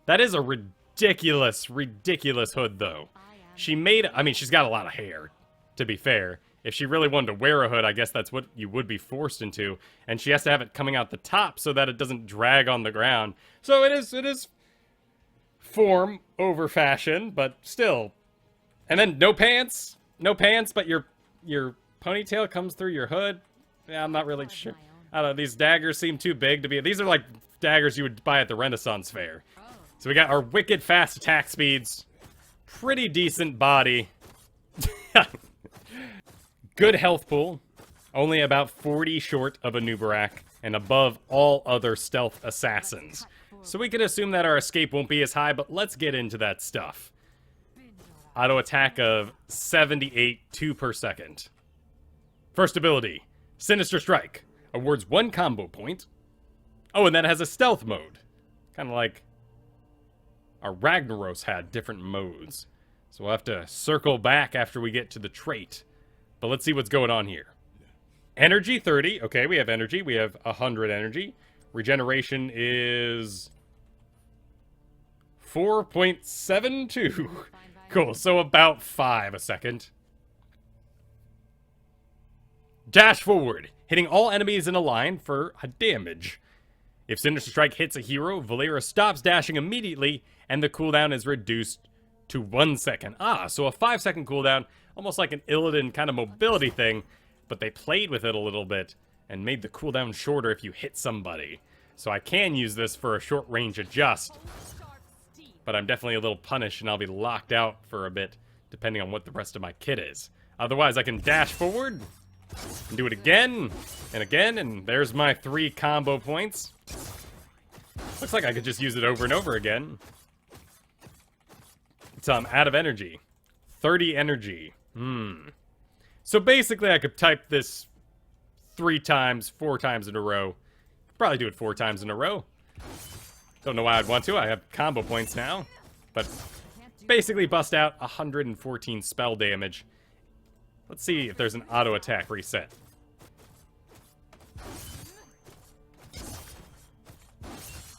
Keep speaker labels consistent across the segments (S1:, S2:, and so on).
S1: That is a ridiculous, ridiculous hood, though. She made... I mean, she's got a lot of hair, to be fair. If she really wanted to wear a hood, I guess that's what you would be forced into. And she has to have it coming out the top so that it doesn't drag on the ground. So it is form over fashion, but still. And then no pants. No pants, but your ponytail comes through your hood. Yeah, I'm not really sure. I don't know, these daggers seem too big to be... These are like daggers you would buy at the Renaissance Fair. So we got our wicked fast attack speeds. Pretty decent body. Good health pool. Only about 40 short of a Nubarak, and above all other stealth assassins. So we can assume that our escape won't be as high, but let's get into that stuff. Auto attack of 78, 2 per second. First ability, Sinister Strike. Awards 1 combo point. Oh, and that has a stealth mode. Kind of like our Ragnaros had different modes. So we'll have to circle back after we get to the trait. But let's see what's going on here. Energy 30. Okay, we have energy. We have 100 energy. Regeneration is 4.72. Cool, so about 5 a second. Dash forward, hitting all enemies in a line for a damage. If Sinister Strike hits a hero, Valeera stops dashing immediately, and the cooldown is reduced to 1 second. Ah, so a 5-second cooldown, almost like an Illidan kind of mobility thing, but they played with it a little bit and made the cooldown shorter if you hit somebody. So I can use this for a short-range adjust, but I'm definitely a little punished and I'll be locked out for a bit, depending on what the rest of my kit is. Otherwise, I can dash forward and do it again, and there's my 3 combo points. Looks like I could just use it over and over again. So I'm out of energy. 30 energy. So basically I could type this 3 times, 4 times in a row. Probably do it 4 times in a row. Don't know why I'd want to. I have combo points now. But basically bust out 114 spell damage. Let's see if there's an auto attack reset.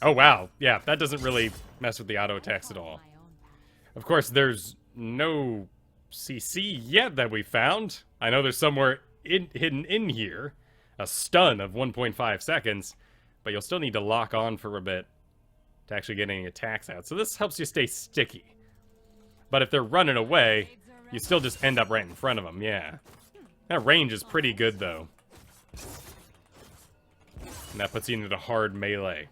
S1: Oh wow, yeah, that doesn't really mess with the auto attacks at all. Of course, there's no CC yet that we found. I know there's somewhere hidden in here. A stun of 1.5 seconds. But you'll still need to lock on for a bit to actually get any attacks out. So this helps you stay sticky. But if they're running away, you still just end up right in front of them, yeah. That range is pretty good, though. And that puts you into the hard melee.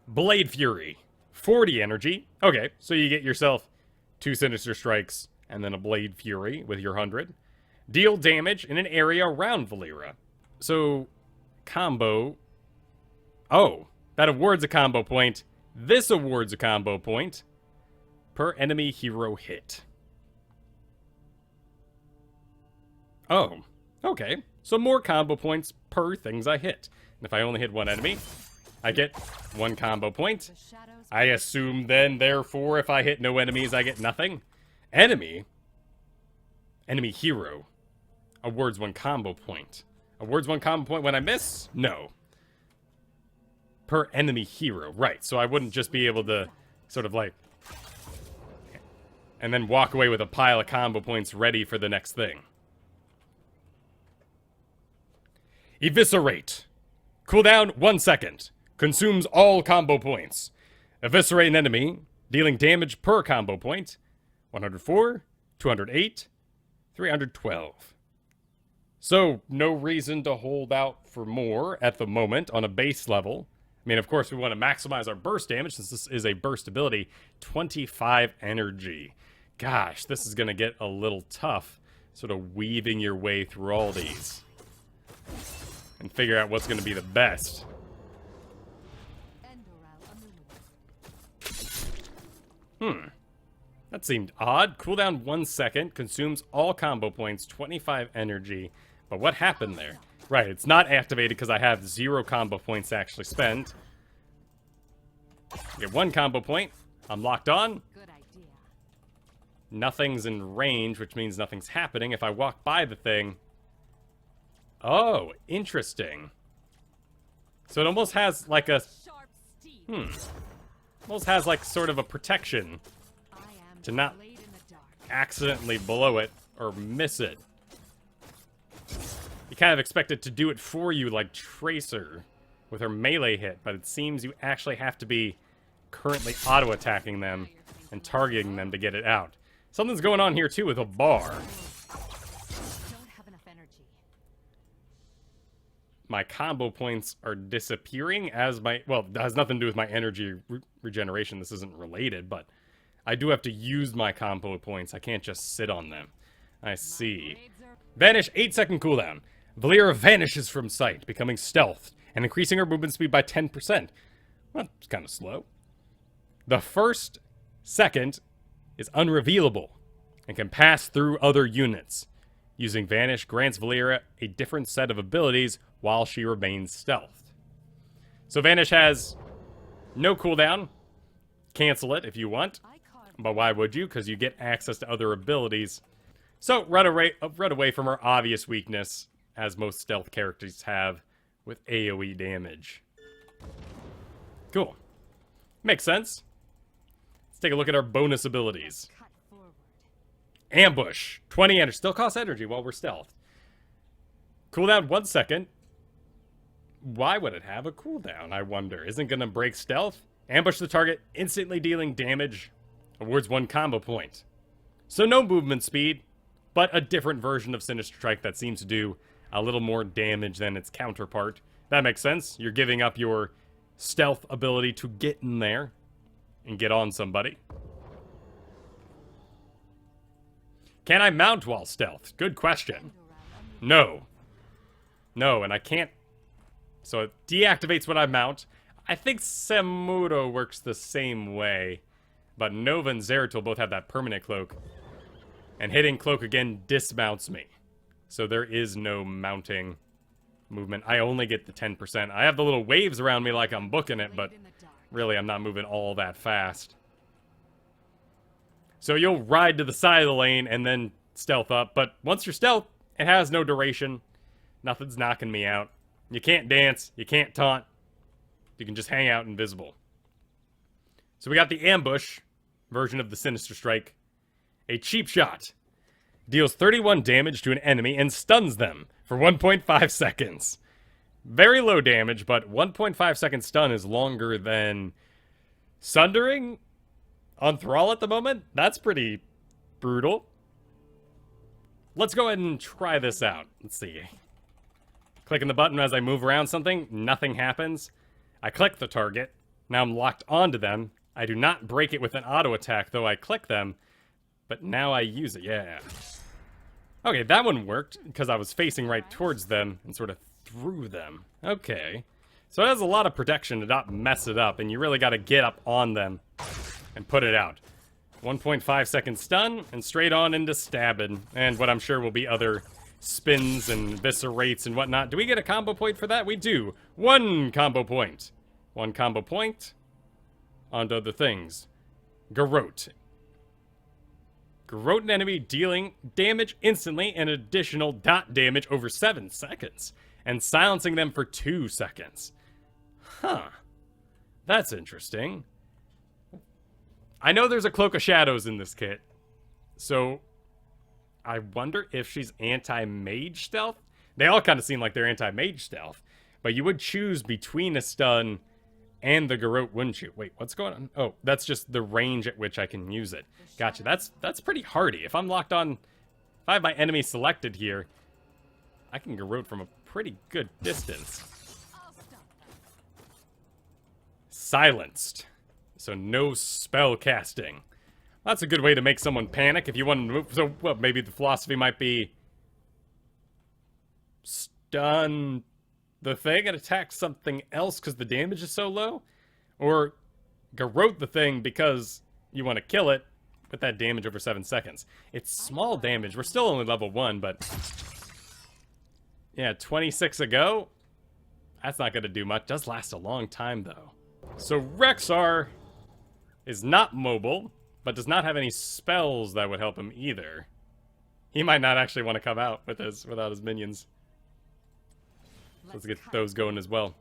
S1: Blade Fury. 40 energy. Okay, so you get yourself 2 Sinister Strikes and then a Blade Fury with your 100. Deal damage in an area around Valeera. So, combo. Oh, that awards a combo point. This awards a combo point per enemy hero hit. Oh, okay. So more combo points per things I hit. And if I only hit 1 enemy, I get 1 combo point. I assume then, therefore, if I hit no enemies, I get nothing. Enemy hero awards 1 combo point. Awards 1 combo point when I miss? No. Per enemy hero, right. So I wouldn't just be able to sort of like... and then walk away with a pile of combo points ready for the next thing. Eviscerate. Cooldown 1 second. Consumes all combo points. Eviscerate an enemy, dealing damage per combo point. 104, 208, 312. So, no reason to hold out for more at the moment on a base level. I mean, of course, we want to maximize our burst damage since this is a burst ability. 25 energy. Gosh, this is going to get a little tough, sort of weaving your way through all these. And figure out what's going to be the best. That seemed odd. Cooldown 1 second. Consumes all combo points. 25 energy. But what happened there? Right, it's not activated because I have 0 combo points to actually spend. Get 1 combo point. I'm locked on. Nothing's in range, which means nothing's happening. If I walk by the thing... oh, interesting. So it almost has like a... almost has like sort of a protection to not accidentally blow it or miss it. You kind of expect it to do it for you like Tracer with her melee hit, but it seems you actually have to be currently auto-attacking them and targeting them to get it out. Something's going on here too with a bar. My combo points are disappearing as my... Well, that has nothing to do with my energy regeneration. This isn't related, but I do have to use my combo points. I can't just sit on them. I see. Vanish, 8-second cooldown. Valeera vanishes from sight, becoming stealth, and increasing her movement speed by 10%. Well, it's kind of slow. The first second is unrevealable and can pass through other units. Using Vanish grants Valeera a different set of abilities while she remains stealthed. So Vanish has no cooldown. Cancel it if you want. But why would you? Because you get access to other abilities. So run away from her obvious weakness, as most stealth characters have, with AoE damage. Cool. Makes sense. Let's take a look at our bonus abilities. Ambush. 20 energy. Still costs energy while we're stealth. Cooldown 1 second. Why would it have a cooldown, I wonder? Isn't gonna break stealth? Ambush the target, instantly dealing damage. Awards 1 combo point. So no movement speed, but a different version of Sinister Strike that seems to do a little more damage than its counterpart. That makes sense. You're giving up your stealth ability to get in there and get on somebody. Can I mount while stealth? Good question. No. No, and I can't. So it deactivates when I mount. I think Samuro works the same way. But Nova and Zeratul both have that permanent cloak. And hitting cloak again dismounts me. So there is no mounting movement. I only get the 10%. I have the little waves around me like I'm booking it, but really I'm not moving all that fast. So you'll ride to the side of the lane and then stealth up. But once you're stealth, it has no duration. Nothing's knocking me out. You can't dance. You can't taunt. You can just hang out invisible. So we got the ambush version of the Sinister Strike. A cheap shot. Deals 31 damage to an enemy and stuns them for 1.5 seconds. Very low damage, but 1.5 second stun is longer than Sundering on Thrall at the moment. That's pretty brutal. Let's go ahead and try this out. Let's see. Clicking the button as I move around something, nothing happens. I click the target. Now I'm locked onto them. I do not break it with an auto attack, though I click them. But now I use it, yeah. Okay, that one worked, because I was facing right towards them and sort of through them. Okay. So it has a lot of protection to not mess it up, and you really got to get up on them and put it out. 1.5 second stun, and straight on into stabbing. And what I'm sure will be other spins and viscerates and whatnot. Do we get a combo point for that? We do. 1 combo point. 1 combo point. On to other things. Garrote. Garrote an enemy dealing damage instantly and additional dot damage over 7 seconds. And silencing them for 2 seconds. Huh. That's interesting. I know there's a Cloak of Shadows in this kit. So I wonder if she's anti-mage stealth? They all kind of seem like they're anti-mage stealth. But you would choose between a stun and the Garrote, wouldn't you? Wait, what's going on? Oh, that's just the range at which I can use it. Gotcha. That's pretty hardy. If I'm locked on... If I have my enemy selected here, I can Garrote from a pretty good distance. Silenced. So no spell casting. That's a good way to make someone panic if you want to move. So, well, maybe the philosophy might be stun the thing and attack something else because the damage is so low? Or Garrote the thing because you want to kill it with that damage over 7 seconds. It's small damage. We're still only level 1, but... Yeah, 26 ago? That's not going to do much. Does last a long time, though. So Rexar is not mobile, but does not have any spells that would help him either. He might not actually want to come out with his, without his minions. Let's get those going as well.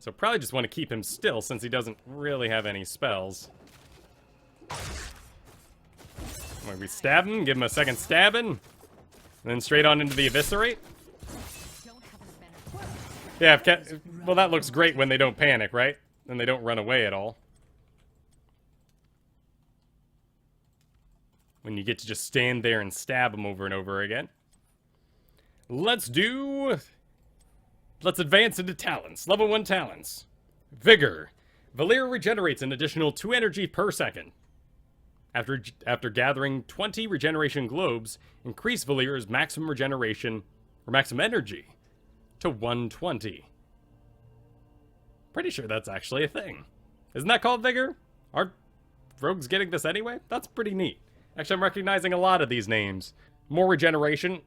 S1: So probably just want to keep him still since he doesn't really have any spells. We stab him, give him a second stabbing, and then straight on into the eviscerate. Yeah, well, that looks great when they don't panic, right? And they don't run away at all. When you get to just stand there and stab them over and over again. Let's advance into talents. Level 1 talents. Vigor. Valeera regenerates an additional 2 energy per second. After gathering 20 regeneration globes, increase Valeera's maximum regeneration, or maximum energy, to 120. Pretty sure that's actually a thing. Isn't that called Vigor? Aren't rogues getting this anyway? That's pretty neat. Actually, I'm recognizing a lot of these names. More regeneration,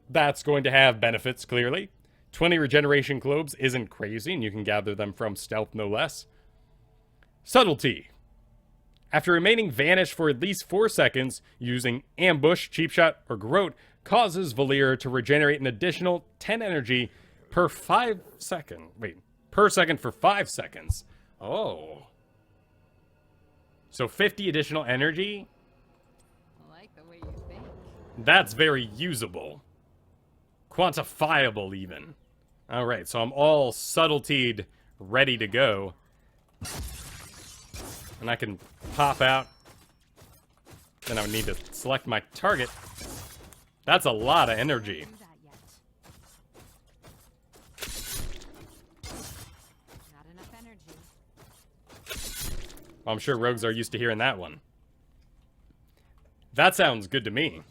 S1: that's going to have benefits, clearly. 20 regeneration globes isn't crazy, and you can gather them from stealth, no less. Subtlety. After remaining Vanish for at least 4 seconds, using Ambush, Cheap Shot, or Garrote causes Valeera to regenerate an additional 10 energy per 5 second. Wait, per second for 5 seconds. Oh. So 50 additional energy?
S2: I like the way you think.
S1: That's very usable. Quantifiable, even. Alright, so I'm all subtletied, ready to go. And I can pop out. Then I would need to select my target. That's a lot of energy.
S2: Not enough energy.
S1: Well, I'm sure rogues are used to hearing that one. That sounds good to me.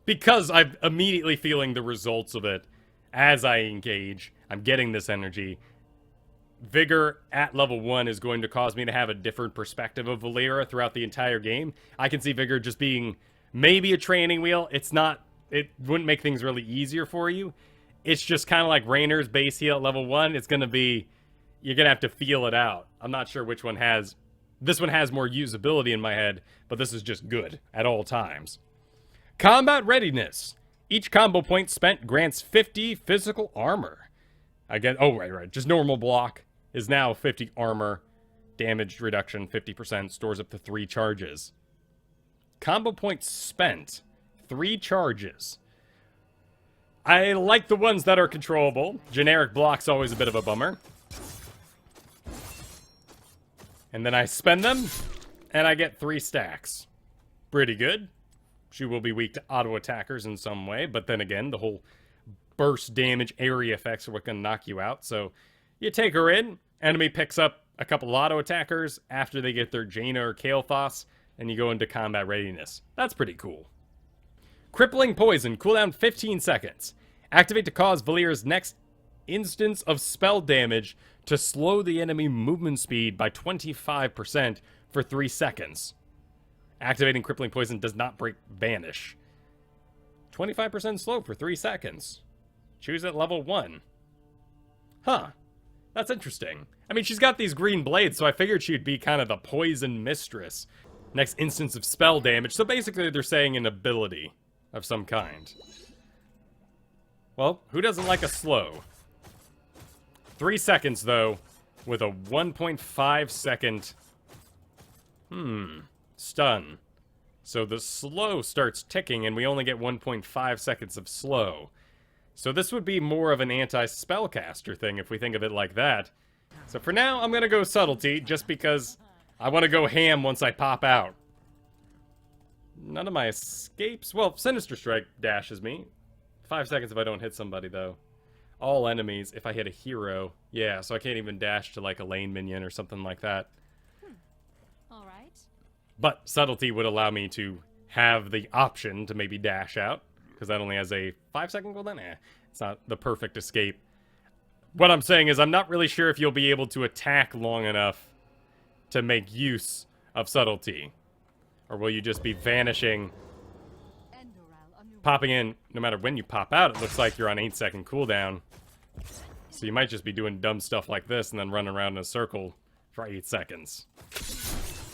S1: Because I'm immediately feeling the results of it as I engage. I'm getting this energy. Vigor at level 1 is going to cause me to have a different perspective of Valeera throughout the entire game. I can see Vigor just being maybe a training wheel. It wouldn't make things really easier for you. It's just kind of like Rainer's base heal at level 1. It's going to be, you're going to have to feel it out. I'm not sure which one has, this one has more usability in my head, but this is just good at all times. Combat readiness. Each combo point spent grants 50 physical armor. Right. Just normal block is now 50 armor. Damage reduction 50%. Stores up to 3 charges. Combo points spent. 3 charges. I like the ones that are controllable. Generic block's always a bit of a bummer. And then I spend them, and I get 3 stacks. Pretty good. She will be weak to auto attackers in some way, but then again, the whole burst damage area effects are what can knock you out. So you take her in, enemy picks up a couple auto attackers after they get their Jaina or Kael'thas, and you go into combat readiness. That's pretty cool. Crippling Poison, cooldown 15 seconds. Activate to cause Valeera's next instance of spell damage to slow the enemy movement speed by 25% for 3 seconds. Activating Crippling Poison does not break Vanish. 25% slow for 3 seconds. Choose at level 1. Huh. That's interesting. I mean, she's got these green blades, so I figured she'd be kind of the poison mistress. Next instance of spell damage. So basically they're saying an ability of some kind. Well, who doesn't like a slow? 3 seconds, though, with a 1.5 second... stun. So the slow starts ticking, and we only get 1.5 seconds of slow. So this would be more of an anti-spellcaster thing, if we think of it like that. So for now, I'm gonna go Subtlety, just because I want to go ham once I pop out. None of my escapes... Well, Sinister Strike dashes me. 5 seconds if I don't hit somebody, though. All enemies if I hit a hero. Yeah, so I can't even dash to, like, a lane minion or something like that.
S2: Alright.
S1: But Subtlety would allow me to have the option to maybe dash out, because that only has a 5-second cooldown. It's not the perfect escape. What I'm saying is I'm not really sure if you'll be able to attack long enough to make use of Subtlety. Or will you just be vanishing, popping in, no matter when you pop out, it looks like you're on 8-second cooldown. So you might just be doing dumb stuff like this and then running around in a circle for 8 seconds.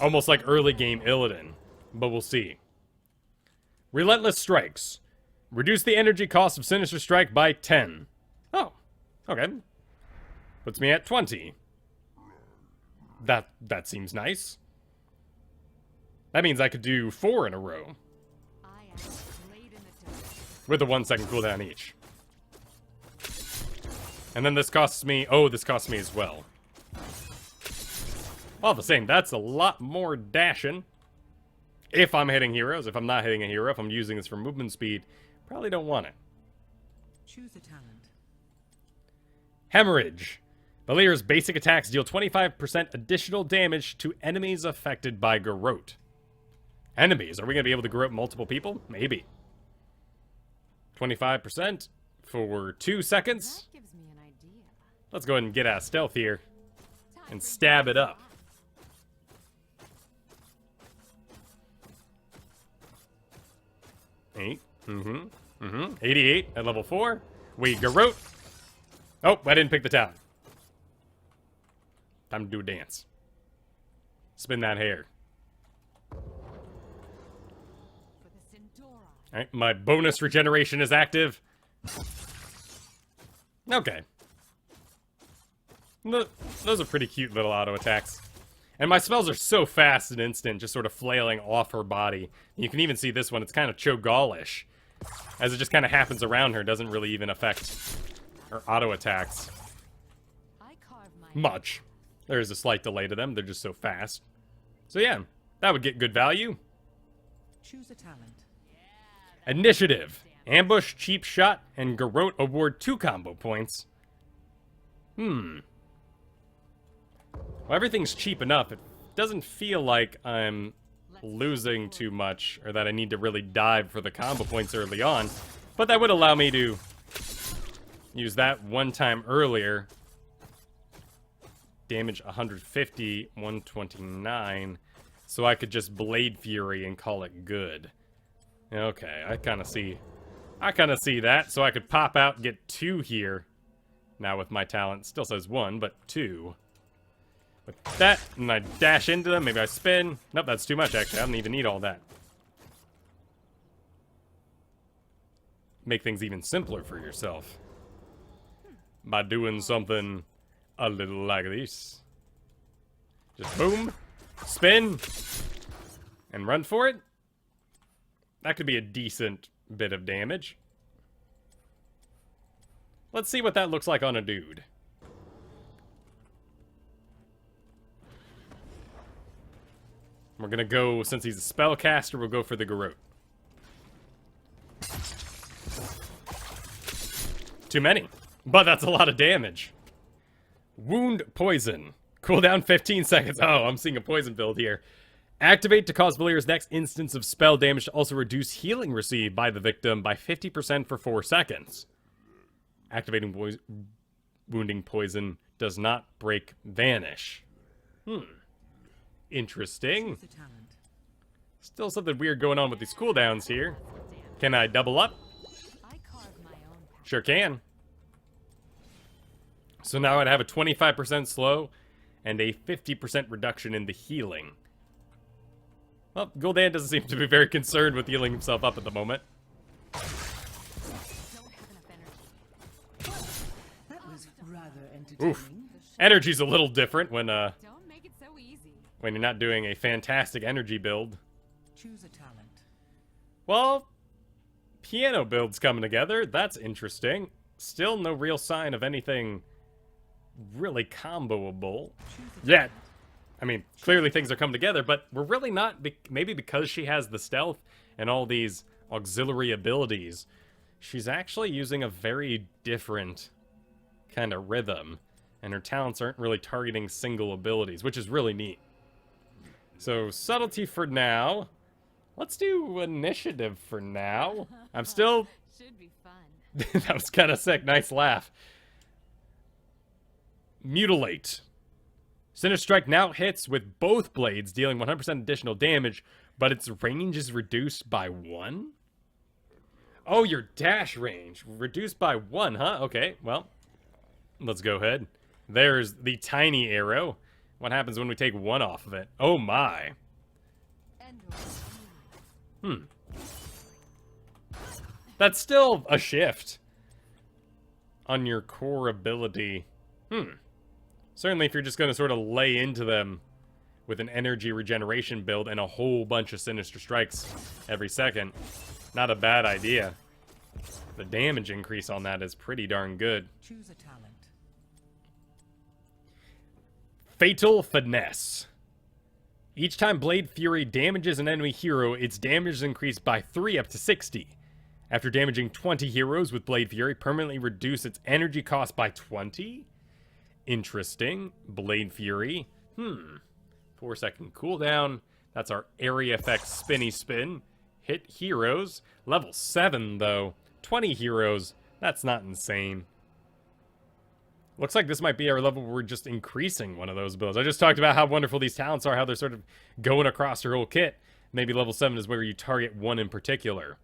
S1: Almost like early game Illidan, but we'll see. Relentless Strikes. Reduce the energy cost of Sinister Strike by 10. Oh, okay. Puts me at 20. That seems nice. That means I could do 4 in a row.
S2: I am late in the dark.
S1: With a 1 second cooldown each. And then this costs me... Oh, this costs me as well. All the same, that's a lot more dashing. If I'm hitting heroes. If I'm not hitting a hero, if I'm using this for movement speed, probably don't want it.
S3: Choose a talent.
S1: Hemorrhage. Valeera's basic attacks deal 25% additional damage to enemies affected by Garrote. Enemies? Are we going to be able to Garrote multiple people? Maybe. 25% for 2 seconds.
S2: That gives me an idea.
S1: Let's go ahead and get out of stealth here and stab it up. Eight. 88 at level 4. We Garrote. Oh, I didn't pick the talent. Time to do a dance. Spin that hair.
S2: For the Centauri.
S1: Alright, my bonus regeneration is active. Okay. Those are pretty cute little auto attacks. And my spells are so fast and instant, just sort of flailing off her body. You can even see this one, it's kind of Cho'Gall-ish. As it just kind of happens around her, doesn't really even affect her auto attacks
S2: I carve my
S1: much. There is a slight delay to them, they're just so fast. So yeah, that would get good value.
S3: Choose a talent.
S1: Initiative. Ambush, Cheap Shot, and Garrote award 2 combo points. Well, everything's cheap enough. It doesn't feel like I'm losing too much, or that I need to really dive for the combo points early on. But that would allow me to use that 1 time earlier. Damage 150, 129. So I could just Blade Fury and call it good. Okay, I kind of see that. So I could pop out and get 2 here. Now with my talent, still says 1, but 2. With that, and I dash into them, maybe I spin. Nope, that's too much actually, I don't even need all that. Make things even simpler for yourself. By doing something a little like this. Just boom, spin, and run for it. That could be a decent bit of damage. Let's see what that looks like on a dude. We're gonna go, since he's a spellcaster, we'll go for the Garrote. Too many, but that's a lot of damage. Wound Poison. Cooldown 15 seconds. Oh, I'm seeing a poison build here. Activate to cause Valeera's next instance of spell damage to also reduce healing received by the victim by 50% for 4 seconds. Activating Wounding Poison does not break Vanish. Interesting.
S3: Choose a talent.
S1: Still something weird going on with these cooldowns here. Can I double up?
S2: I carve my own path.
S1: Sure can. So now I'd have a 25% slow and a 50% reduction in the healing. Well, Gul'dan doesn't seem to be very concerned with healing himself up at the moment.
S2: Don't have enough energy.
S3: That was rather entertaining.
S1: Oof. Energy's a little different when
S2: Don't make it so easy.
S1: you're not doing a fantastic energy build.
S3: Choose a talent.
S1: Well, piano builds coming together. That's interesting. Still no real sign of anything really comboable yet. I mean, clearly things are coming together, but we're really not, maybe because she has the stealth and all these auxiliary abilities, she's actually using a very different kind of rhythm, and her talents aren't really targeting single abilities, which is really neat. So, subtlety for now. Let's do initiative for now. I'm still...
S2: Should be fun.
S1: That was kind of sick. Nice laugh. Mutilate. Cinder Strike now hits with both blades, dealing 100% additional damage, but its range is reduced by 1? Oh, your dash range. Reduced by 1, huh? Okay, well, let's go ahead. There's the tiny arrow. What happens when we take 1 off of it? Oh my. That's still a shift on your core ability. Certainly if you're just going to sort of lay into them with an energy regeneration build and a whole bunch of Sinister Strikes every second, not a bad idea. The damage increase on that is pretty darn good.
S3: Choose a talent.
S1: Fatal Finesse. Each time Blade Fury damages an enemy hero, its damage is increased by 3 up to 60. After damaging 20 heroes with Blade Fury, permanently reduce its energy cost by 20? Interesting. Blade Fury. 4-second cooldown. That's our area effect spinny spin. Hit heroes. Level 7, though. 20 heroes. That's not insane. Looks like this might be our level where we're just increasing one of those builds. I just talked about how wonderful these talents are, how they're sort of going across your whole kit. Maybe level 7 is where you target one in particular.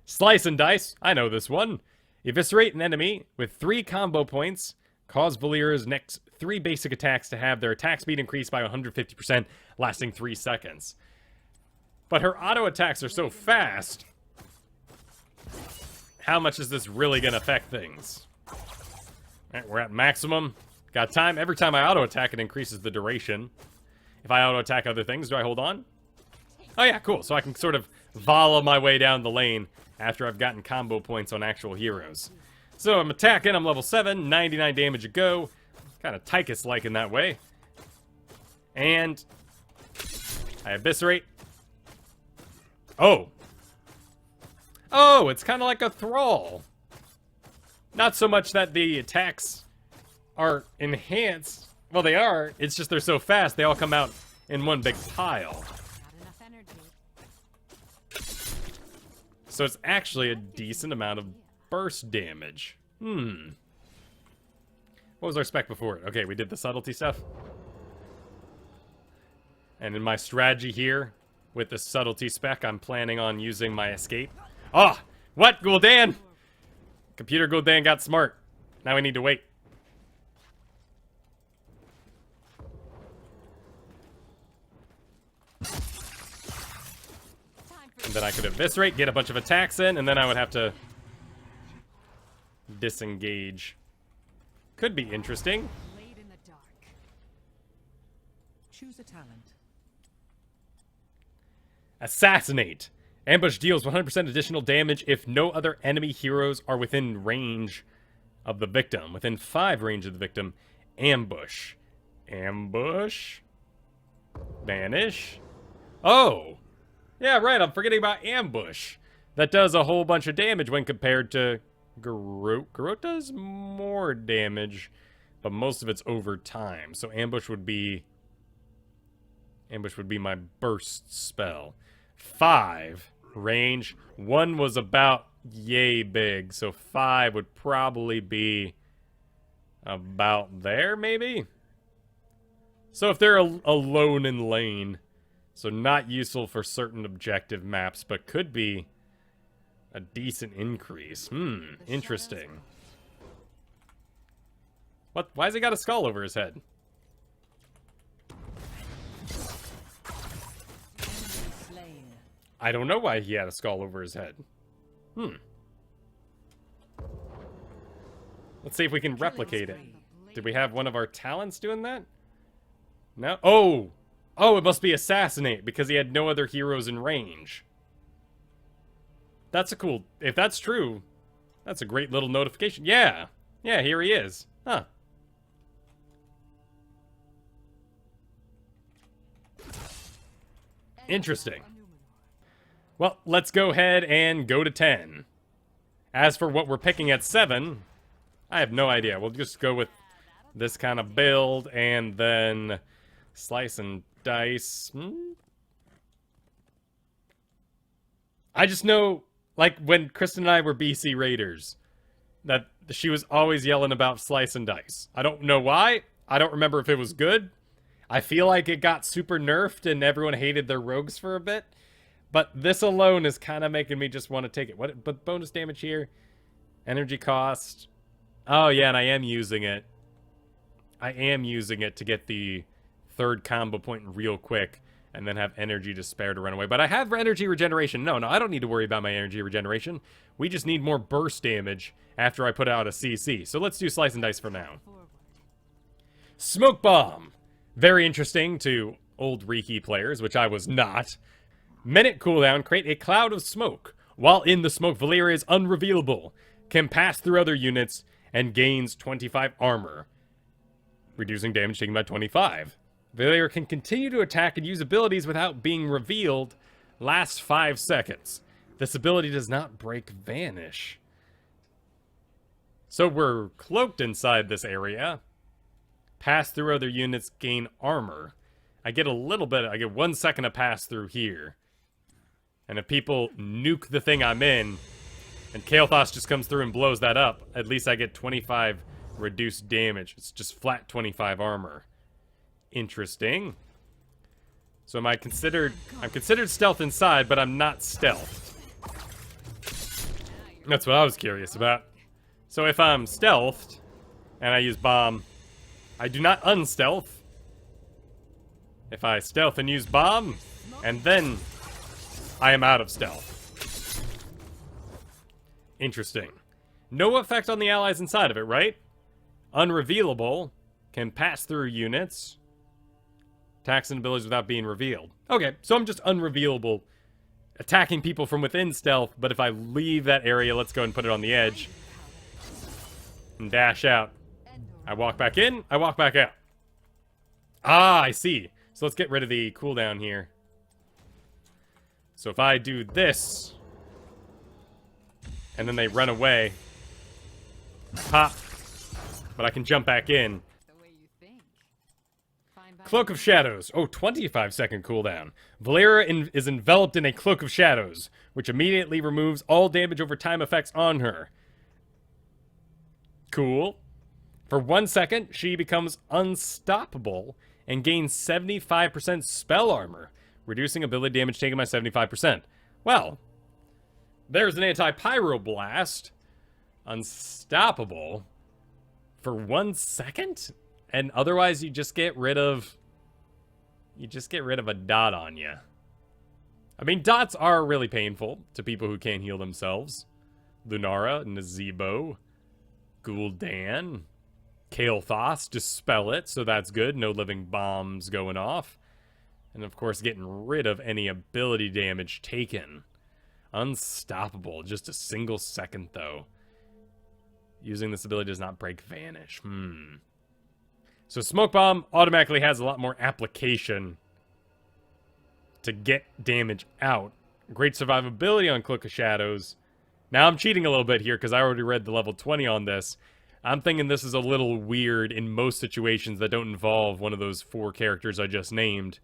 S1: Slice and Dice. I know this one. Eviscerate an enemy with 3 combo points. Cause Valeera's next 3 basic attacks to have their attack speed increased by 150%, lasting 3 seconds. But her auto attacks are so fast. How much is this really going to affect things? Alright, we're at maximum. Got time. Every time I auto attack, it increases the duration. If I auto attack other things, do I hold on? Oh yeah, cool. So I can sort of volley my way down the lane after I've gotten combo points on actual heroes. So I'm attacking, I'm level 7, 99 damage a go. Kind of Tychus-like in that way. And I eviscerate. Oh! Oh, it's kind of like a thrall. Not so much that the attacks are enhanced. Well, they are. It's just they're so fast, they all come out in one big pile.
S2: Not enough energy.
S1: So it's actually a decent amount of burst damage. What was our spec before it? Okay, we did the subtlety stuff. And in my strategy here, with the subtlety spec, I'm planning on using my escape. Oh! What? Gul'dan! Computer Gul'dan got smart. Now we need to wait. And then I could eviscerate, get a bunch of attacks in, and then I would have to disengage. Could be interesting.
S2: Blade in the dark.
S3: Choose a talent.
S1: Assassinate. Ambush deals 100% additional damage if no other enemy heroes are within range of the victim. Within 5 range of the victim. Ambush. Ambush. Vanish. Oh! Yeah, right, I'm forgetting about Ambush. That does a whole bunch of damage when compared to Garrote. Garrote does more damage, but most of it's over time. So Ambush would be my burst spell. 5 range. 1 was about yay big, so 5 would probably be about there, maybe? So if they're alone in lane, so not useful for certain objective maps, but could be a decent increase. Interesting. What? Why has he got a skull over his head?
S3: Slain.
S1: I don't know why he had a skull over his head. Let's see if we can replicate it. Did we have one of our talents doing that? No? Oh! Oh, it must be Assassinate, because he had no other heroes in range. That's a cool... If that's true, that's a great little notification. Yeah! Yeah, here he is. Huh. Interesting. Well, let's go ahead and go to 10. As for what we're picking at 7, I have no idea. We'll just go with this kind of build, and then slice and dice. I just know, like, when Kristen and I were BC Raiders, that she was always yelling about slice and dice. I don't know why. I don't remember if it was good. I feel like it got super nerfed and everyone hated their rogues for a bit. But this alone is kind of making me just want to take it. What? But bonus damage here. Energy cost. Oh, yeah, and I am using it. I am using it to get the 3rd combo point real quick and then have energy to spare to run away. But I have energy regeneration. No, I don't need to worry about my energy regeneration. We just need more burst damage after I put out a CC. So let's do slice and dice for now. Smoke Bomb. Very interesting to old Reiki players, which I was not. Minute cooldown, create a cloud of smoke. While in the smoke, Valeera is unrevealable, can pass through other units, and gains 25 armor, reducing damage taken by 25. Valeera can continue to attack and use abilities without being revealed, lasts 5 seconds. This ability does not break Vanish. So we're cloaked inside this area. Pass through other units, gain armor. I get a little bit, I get 1 second to pass through here. And if people nuke the thing I'm in, and Kael'thas just comes through and blows that up, at least I get 25 reduced damage. It's just flat 25 armor. Interesting. So I'm considered stealth inside, but I'm not stealth. That's what I was curious about. So if I'm stealthed, and I use bomb, I do not unstealth. If I stealth and use bomb, and then I am out of stealth. Interesting. No effect on the allies inside of it, right? Unrevealable. Can pass through units. Attacks and abilities without being revealed. Okay, so I'm just unrevealable. Attacking people from within stealth, but if I leave that area, let's go and put it on the edge. And dash out. I walk back in, I walk back out. Ah, I see. So let's get rid of the cooldown here. So if I do this, and then they run away, pop, but I can jump back in.
S2: The way you think. Fine by
S1: Cloak of Shadows. Oh, 25-second cooldown. Valeera is enveloped in a Cloak of Shadows, which immediately removes all damage over time effects on her. Cool. For 1 second, she becomes unstoppable and gains 75% spell armor, reducing ability damage taken by 75%. Well, there's an anti-pyro blast. Unstoppable. For 1 second? And otherwise you just get rid of... You just get rid of a dot on you. I mean, dots are really painful to people who can't heal themselves. Lunara, Nazebo, Gul'dan, Kael'thas, dispel it, so that's good. No living bombs going off. And of course, getting rid of any ability damage taken. Unstoppable, just a single second though. Using this ability does not break Vanish. So Smoke Bomb automatically has a lot more application to get damage out. Great survivability on Cloak of Shadows. Now I'm cheating a little bit here because I already read the level 20 on this. I'm thinking this is a little weird in most situations that don't involve one of those 4 characters I just named.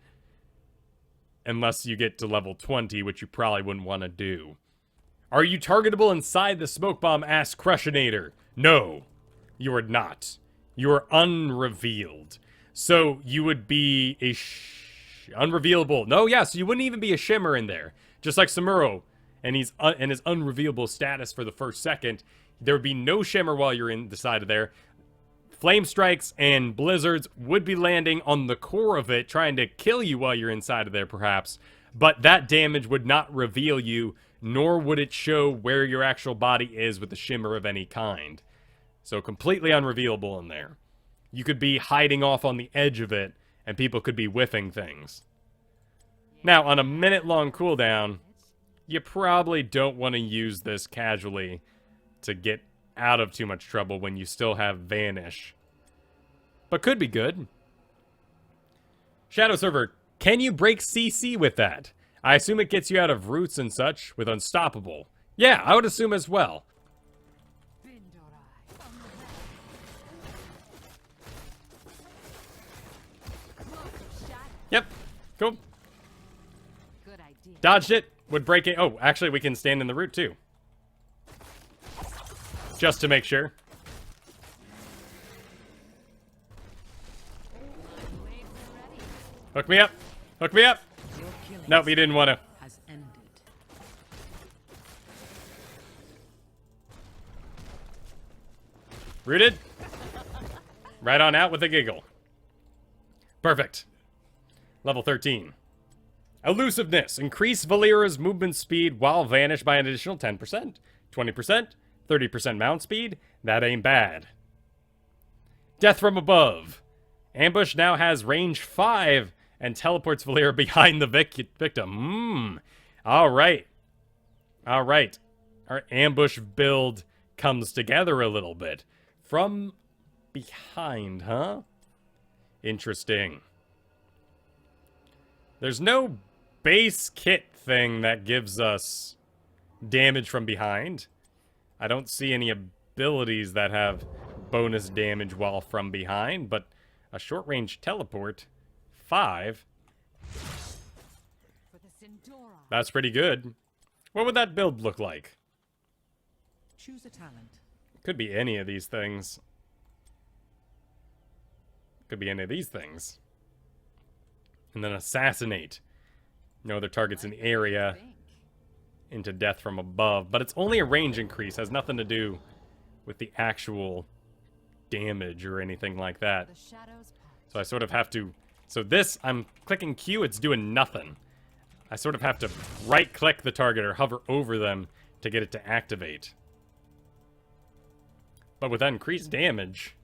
S1: Unless you get to level 20, which you probably wouldn't want to do. Are you targetable inside the Smoke Bomb? Asked Crushinator. No, you are not. You are unrevealed. So you would be a unrevealable. No, yeah, so you wouldn't even be a shimmer in there. Just like Samuro and his unrevealable status for the first second. There would be no shimmer while you're in the side of there. Flame strikes and blizzards would be landing on the core of it, trying to kill you while you're inside of there, perhaps. But that damage would not reveal you, nor would it show where your actual body is with a shimmer of any kind. So completely unrevealable in there. You could be hiding off on the edge of it, and people could be whiffing things. Now, on a minute-long cooldown, you probably don't want to use this casually to get out of too much trouble when you still have Vanish. But could be good. Shadow Server, can you break CC with that? I assume it gets you out of roots and such with Unstoppable. Yeah, I would assume as well. Yep, cool.
S2: good idea.
S1: Dodged it, would break it. Oh, actually we can stand in the root too. Just to make sure. Hook me up. Hook me up.
S3: Your killing
S1: Nope, he didn't want to.
S3: has ended.
S1: Rooted. Right on out with a giggle. Perfect. Level 13. Elusiveness. Increase Valeera's movement speed while Vanish by an additional 10%. 20%. 30% mount speed. That ain't bad. Death from above. Ambush now has range 5 and teleports Valeera behind the victim. Alright. Alright. Our ambush build comes together a little bit. From behind, huh? Interesting. There's no base kit thing that gives us damage from behind. I don't see any abilities that have bonus damage while from behind, but a short-range teleport, 5.
S2: For the Sindora.
S1: That's pretty good. What would that build look like?
S3: Choose a talent.
S1: Could be any of these things. Could be any of these things. And then assassinate. No other targets in the area.
S2: Think.
S1: Into death from above. But it's only a range increase. Has nothing to do with the actual damage or anything like that.
S2: The shadows part.
S1: So I sort of have to... So this, I'm clicking Q, it's doing nothing. I sort of have to right-click the target or hover over them to get it to activate. But with increased damage,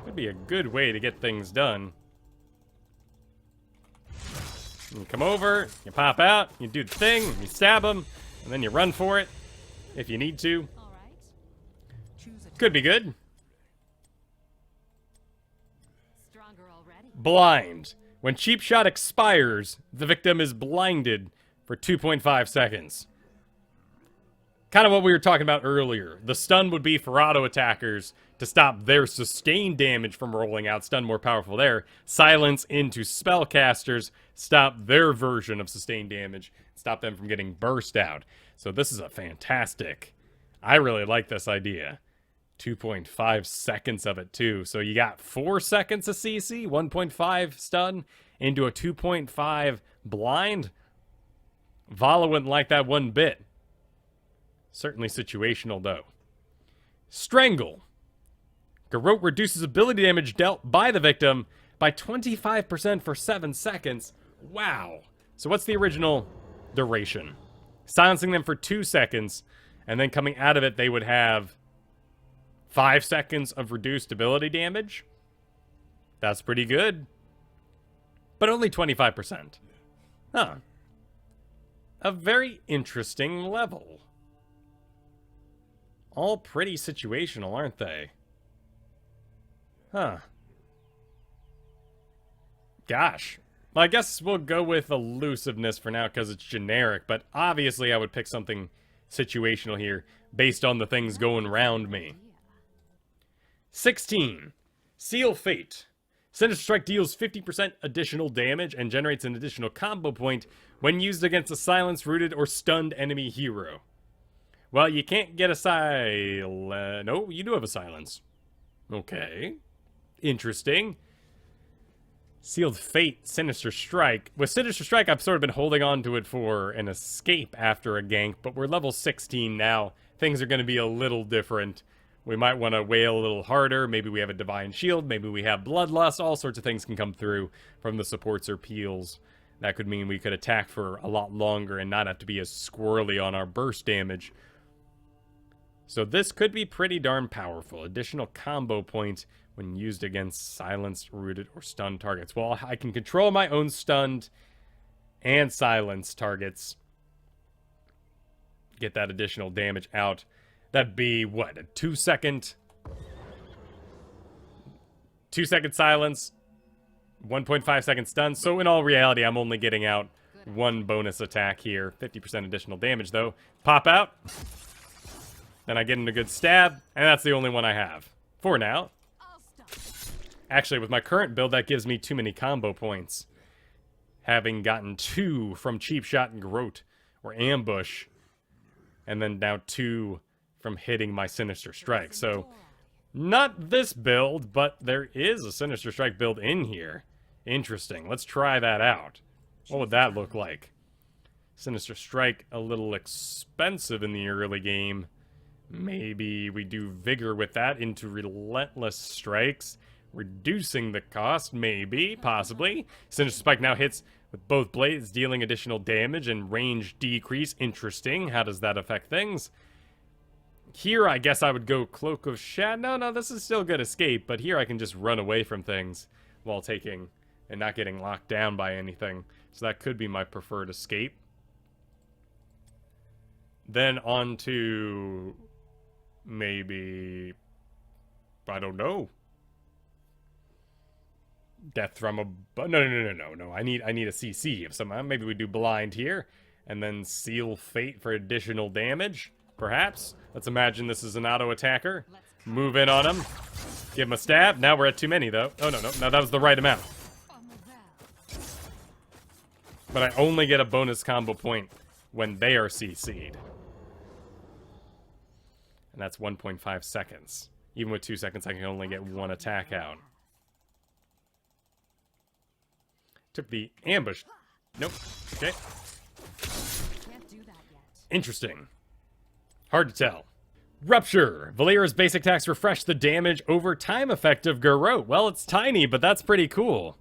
S1: could be a good way to get things done. You come over, you pop out, you do the thing, you stab them, and then you run for it if you need to.
S2: All right.
S3: Choose a talent.
S1: Could be good.
S2: Stronger already.
S1: Blind. When Cheap Shot expires, the victim is blinded for 2.5 seconds. Kind of what we were talking about earlier. The stun would be for auto attackers to stop their sustained damage from rolling out. Stun more powerful there. Silence into spellcasters. Stop their version of sustained damage. Stop them from getting burst out. So this is a fantastic... I really like this idea. 2.5 seconds of it too. So you got 4 seconds of CC, 1.5 stun into a 2.5 blind. Vala wouldn't like that one bit. Certainly situational, though. Strangle. Garrote reduces ability damage dealt by the victim by 25% for 7 seconds. Wow. So what's the original duration? Silencing them for 2 seconds, and then coming out of it, they would have 5 seconds of reduced ability damage. That's pretty good. But only 25%. Huh. A very interesting level. All pretty situational, aren't they? Huh. Gosh. Well, I guess we'll go with elusiveness for now because it's generic, but obviously I would pick something situational here based on the things going around me. 16. Seal Fate. Sinister Strike deals 50% additional damage and generates an additional combo point when used against a silenced, rooted, or stunned enemy hero. Well, you can't get a no, you do have a silence. Okay. Interesting. Sealed Fate, Sinister Strike. With Sinister Strike, I've sort of been holding on to it for an escape after a gank, but we're level 16 now. Things are going to be a little different. We might want to wail a little harder. Maybe we have a Divine Shield. Maybe we have Bloodlust. All sorts of things can come through from the supports or peels. That could mean we could attack for a lot longer and not have to be as squirrely on our burst damage. So this could be pretty darn powerful. Additional combo points when used against silenced, rooted, or stunned targets. Well, I can control my own stunned and silenced targets. Get that additional damage out. That'd be, what, a 2 second... 2 second silence, 1.5 second stun. So in all reality, I'm only getting out 1 bonus attack here. 50% additional damage, though. Pop out. Then I get in a good stab, and that's the only one I have. For now. Actually, with my current build, that gives me too many combo points. Having gotten 2 from Cheap Shot and Garrote, or Ambush, and then now 2 from hitting my Sinister Strike. So, not this build, but there is a Sinister Strike build in here. Interesting. Let's try that out. What would that look like? Sinister Strike, a little expensive in the early game. Maybe we do Vigor with that into Relentless Strikes, reducing the cost, maybe, possibly. Sinister Strike now hits with both blades, dealing additional damage and range decrease. Interesting. How does that affect things? Here, I guess I would go Cloak of Shadow. No, this is still good escape, but here I can just run away from things while taking and not getting locked down by anything. So that could be my preferred escape. Then on to maybe, I don't know. Death from a no. I need a CC of some. Maybe we do blind here, and then seal fate for additional damage. Perhaps. Let's imagine this is an auto attacker. Move in on him. Give him a stab. Now we're at too many though. Oh no, that was the right amount. But I only get a bonus combo point when they are CC'd. And that's 1.5 seconds. Even with 2 seconds, I can only get one attack out. Took the ambush. Nope. Okay.
S2: Can't do that yet.
S1: Interesting. Hard to tell. Rupture. Valeera's basic attacks refresh the damage over time effect of Garrote. Well, it's tiny, but that's pretty cool.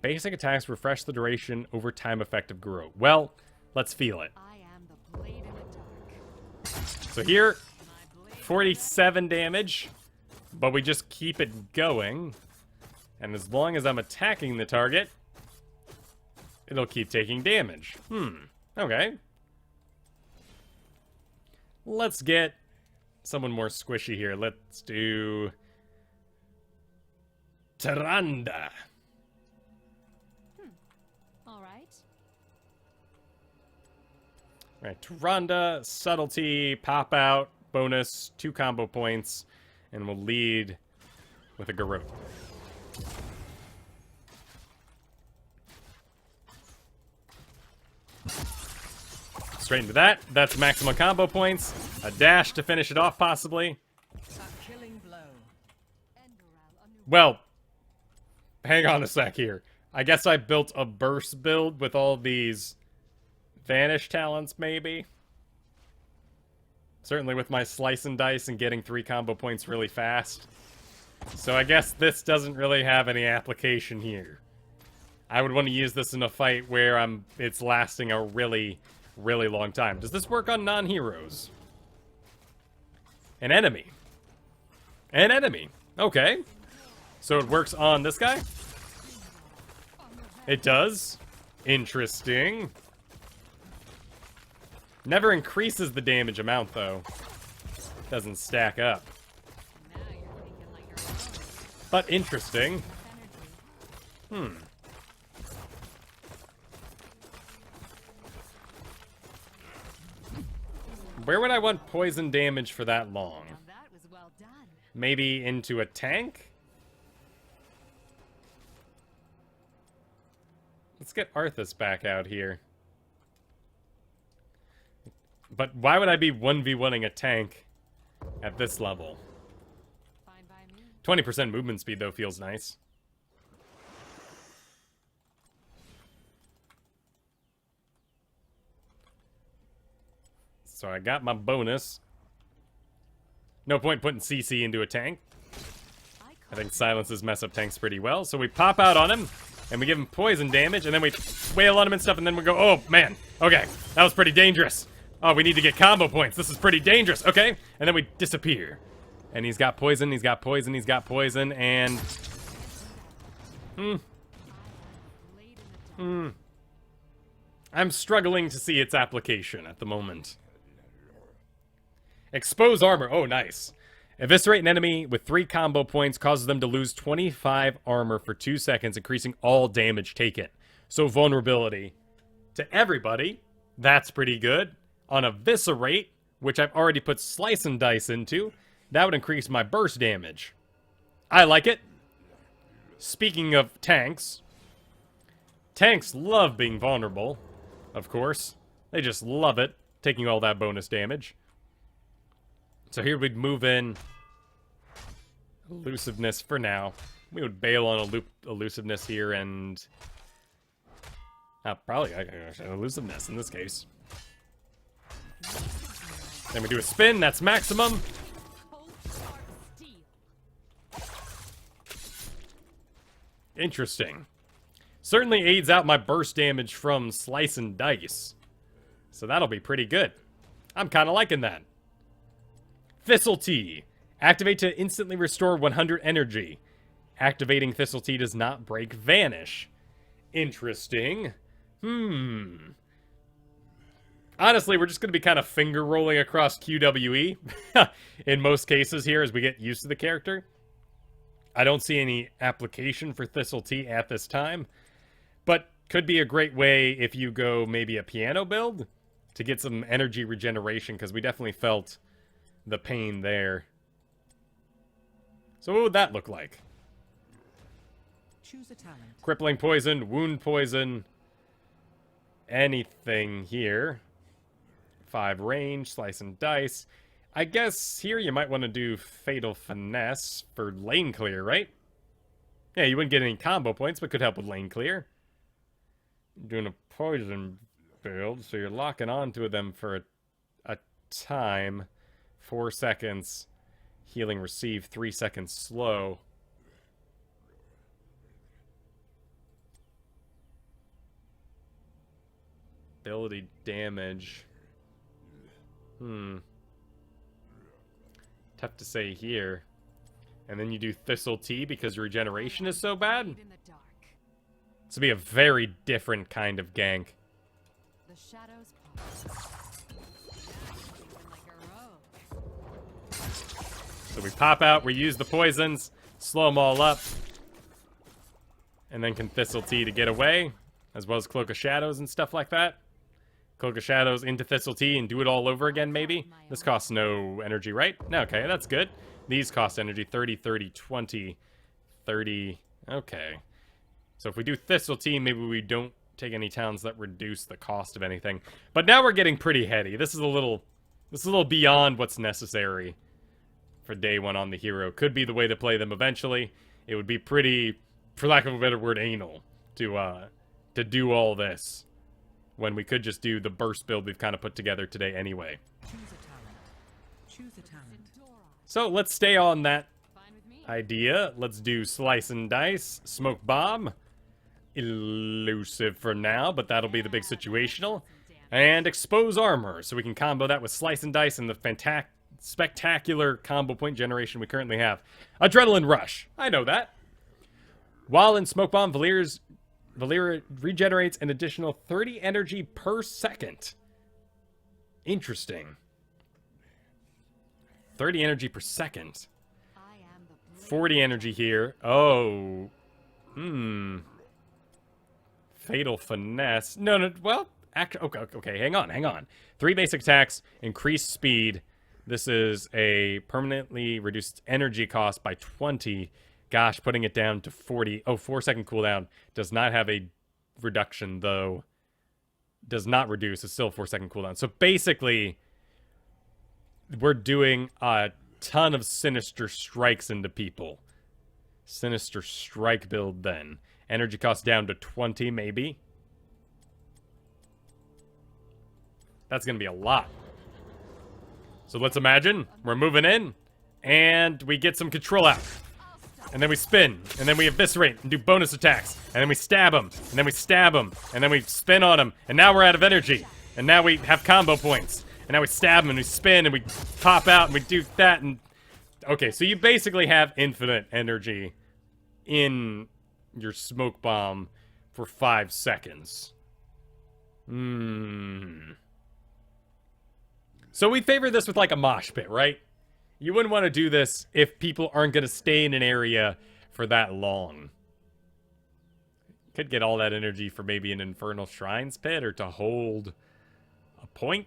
S1: Basic attacks refresh the duration over time effect of Garrote. Well, let's feel it.
S2: I am the blade in the dark.
S1: So here,
S2: My blade
S1: 47 damage, but we just keep it going. And as long as I'm attacking the target, it'll keep taking damage. Okay. Let's get someone more squishy here. Let's do Tyrande.
S2: All right.
S1: Right, Tyrande, subtlety, pop out, bonus, 2 combo points, and we'll lead with a Garrote. Straight into that. That's maximum combo points. A dash to finish it off, possibly.
S3: A killing blow.
S1: Well, hang on a sec here. I guess I built a burst build with all these Vanish talents, maybe. Certainly with my slice and dice and getting 3 combo points really fast. So I guess this doesn't really have any application here. I would want to use this in a fight where it's lasting a really long time. Does this work on non-heroes? An enemy. An enemy. Okay. So it works on this guy? It does. Interesting. Never increases the damage amount, though. Doesn't stack up.
S2: Now you're thinking like a robot.
S1: But interesting.
S2: Energy.
S1: Where would I want poison damage for that long?
S2: Now that was well done.
S1: Maybe into a tank? Let's get Arthas back out here. But why would I be 1v1ing a tank at this level?
S2: Fine by me.
S1: 20% movement speed, though, feels nice. So I got my bonus. No point putting CC into a tank. I think silences mess up tanks pretty well. So we pop out on him, and we give him poison damage, and then we wail on him and stuff, and then we go, oh, man. Okay, that was pretty dangerous. Oh, we need to get combo points. This is pretty dangerous. Okay, and then we disappear. And he's got poison, he's got poison, he's got poison, and...
S2: Blade in the dark.
S1: I'm struggling to see its application at the moment. Expose armor. Oh, nice. Eviscerate an enemy with 3 combo points causes them to lose 25 armor for 2 seconds, increasing all damage taken. So vulnerability to everybody. That's pretty good. On Eviscerate, which I've already put Slice and Dice into, that would increase my burst damage. I like it. Speaking of tanks, tanks love being vulnerable, of course. They just love it, taking all that bonus damage. So here we'd move in elusiveness for now. We would bail on elusiveness here and... probably elusiveness in this case. Then we do a spin, that's maximum.
S2: Cold sharp steel.
S1: Interesting. Certainly aids out my burst damage from Slice and Dice. So that'll be pretty good. I'm kind of liking that. Subtlety. Activate to instantly restore 100 energy. Activating Subtlety does not break Vanish. Interesting. Honestly, we're just going to be kind of finger rolling across QWE in most cases here as we get used to the character. I don't see any application for Subtlety at this time, but could be a great way if you go maybe a piano build to get some energy regeneration, because we definitely felt the pain there. So what would that look like?
S3: Choose a talent.
S1: Crippling poison, wound poison, anything here. 5 range, slice and dice. I guess here you might want to do Fatal Finesse for lane clear, right? Yeah, you wouldn't get any combo points, but could help with lane clear. Doing a poison build, so you're locking onto them for a time. 4 seconds. Healing receive, 3 seconds slow. Ability damage. Tough to say here. And then you do Subtlety because regeneration is so bad.
S2: In the dark.
S1: This would be a very different kind of gank.
S2: The shadows pass. Like a rogue.
S1: So we pop out, we use the poisons, slow them all up, and then can Subtlety to get away, as well as Cloak of Shadows and stuff like that. Cloak of Shadows into Subtlety and do it all over again, maybe? This costs no energy, right? No, okay, that's good. These cost energy, 30, 30, 20, 30. Okay. So if we do Subtlety, maybe we don't take any towns that reduce the cost of anything. But now we're getting pretty heady. This is a little beyond what's necessary for day one on the hero. Could be the way to play them eventually. It would be pretty, for lack of a better word, anal to do all this, when we could just do the burst build we've kind of put together today anyway.
S3: Choose a talent. Choose a talent.
S1: So let's stay on that
S2: Fine with me.
S1: idea. Let's do Slice and Dice, Smoke Bomb. Elusive for now, but that'll be the big situational. And Expose Armor, so we can combo that with Slice and Dice and the spectacular combo point generation we currently have. Adrenaline Rush. I know that. While in Smoke Bomb, Valeera regenerates an additional 30 energy per second. Interesting. 30 energy per second.
S2: I am the
S1: 40 energy here. Oh. Fatal Finesse. No, well, okay, hang on. 3 basic attacks, increased speed. This is a permanently reduced energy cost by 20. Gosh, putting it down to 40. Oh, 4-second cooldown. Does not have a reduction, though. Does not reduce. It's still a 4-second cooldown. So basically, we're doing a ton of Sinister Strikes into people. Sinister Strike build, then. Energy cost down to 20, maybe. That's going to be a lot. So let's imagine we're moving in, and we get some control out. And then we spin, and then we eviscerate and do bonus attacks. And then we stab them, and then we stab them, and then we spin on them. And now we're out of energy. And now we have combo points. And now we stab them, and we spin, and we pop out, and we do that. And okay, so you basically have infinite energy in your smoke bomb for 5 seconds. So we favor this with like a mosh pit, right? You wouldn't want to do this if people aren't going to stay in an area for that long. Could get all that energy for maybe an Infernal Shrines pit or to hold a point.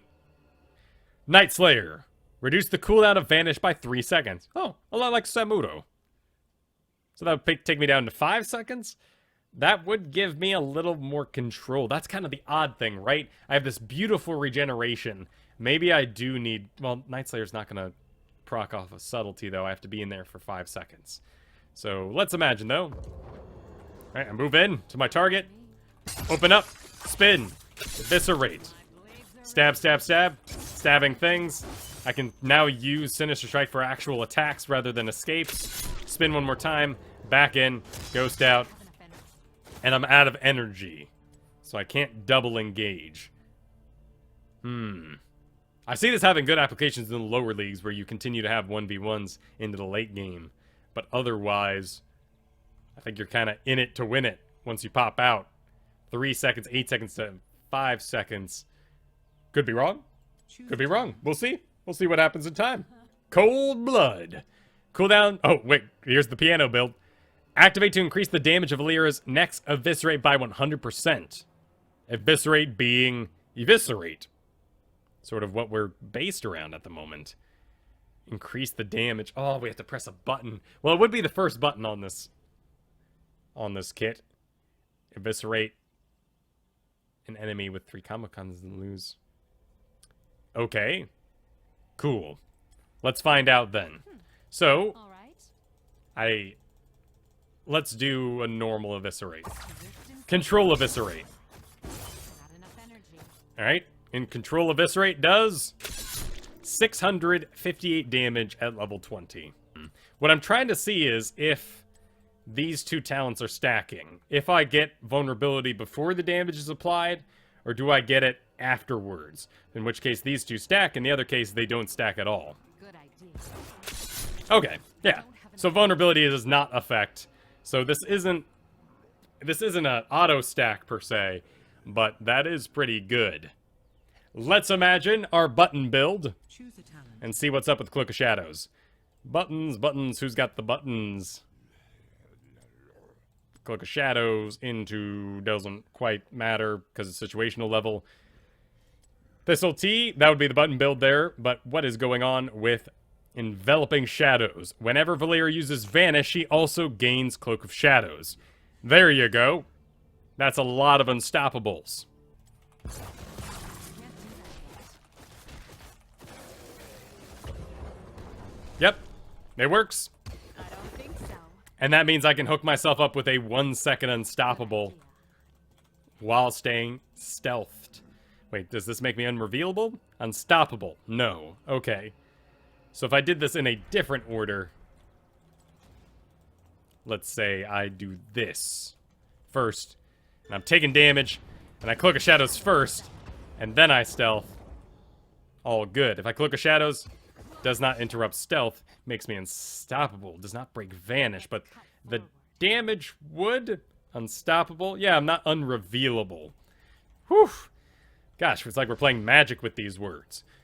S1: Night Slayer. Reduce the cooldown of Vanish by 3 seconds. Oh, a lot like Samuro. So that would take me down to 5 seconds? That would give me a little more control. That's kind of the odd thing, right? I have this beautiful regeneration. Maybe I do need... Well, Night Slayer's not going to proc off of Subtlety, though. I have to be in there for 5 seconds. So let's imagine, though. All right, I move in to my target. Open up. Spin. Eviscerate. Stab, stab, stab. Stabbing things. I can now use Sinister Strike for actual attacks rather than escapes. Spin one more time. Back in. Ghost out. And I'm out of energy. So I can't double engage. I see this having good applications in the lower leagues where you continue to have 1v1s into the late game. But otherwise, I think you're kind of in it to win it once you pop out. 3 seconds, 8 seconds to 5 seconds. Could be wrong. Could be wrong. We'll see. We'll see what happens in time. Cold Blood. Cooldown. Oh, wait. Here's the piano build. Activate to increase the damage of Valeera's next eviscerate by 100%. Eviscerate being eviscerate. Sort of what we're based around at the moment. Increase the damage. Oh, we have to press a button. Well, it would be the first button on this kit. Eviscerate an enemy with 3 combo cons and lose. Okay. Cool. Let's find out then. So,
S2: All right.
S1: let's do a normal eviscerate. Control eviscerate.
S2: Not enough energy.
S1: Alright. And control eviscerate does 658 damage at level 20. What I'm trying to see is if these two talents are stacking. If I get vulnerability before the damage is applied, or do I get it afterwards? In which case these two stack, in the other case they don't stack at all.
S2: Good idea.
S1: Okay, yeah. So vulnerability does not affect. So this isn't an auto stack per se, but that is pretty good. Let's imagine our button build
S3: Choose a talent.
S1: and see what's up with Cloak of Shadows. Buttons, buttons, who's got the buttons? Cloak of Shadows into doesn't quite matter because it's situational level. Subtlety, that would be the button build there, but what is going on with Enveloping Shadows? Whenever Valeera uses Vanish, she also gains Cloak of Shadows. There you go. That's a lot of unstoppables. Yep, it works.
S2: I don't think so.
S1: And that means I can hook myself up with a 1 second unstoppable while staying stealthed. Wait, does this make me unrevealable? Unstoppable. No. Okay. So if I did this in a different order, let's say I do this first, and I'm taking damage, and I Cloak of Shadows first, and then I stealth. All good. If I Cloak of Shadows, does not interrupt stealth, makes me unstoppable, does not break Vanish, but the damage would. Unstoppable. Yeah, I'm not unrevealable. Whew. Gosh, it's like we're playing Magic with these words.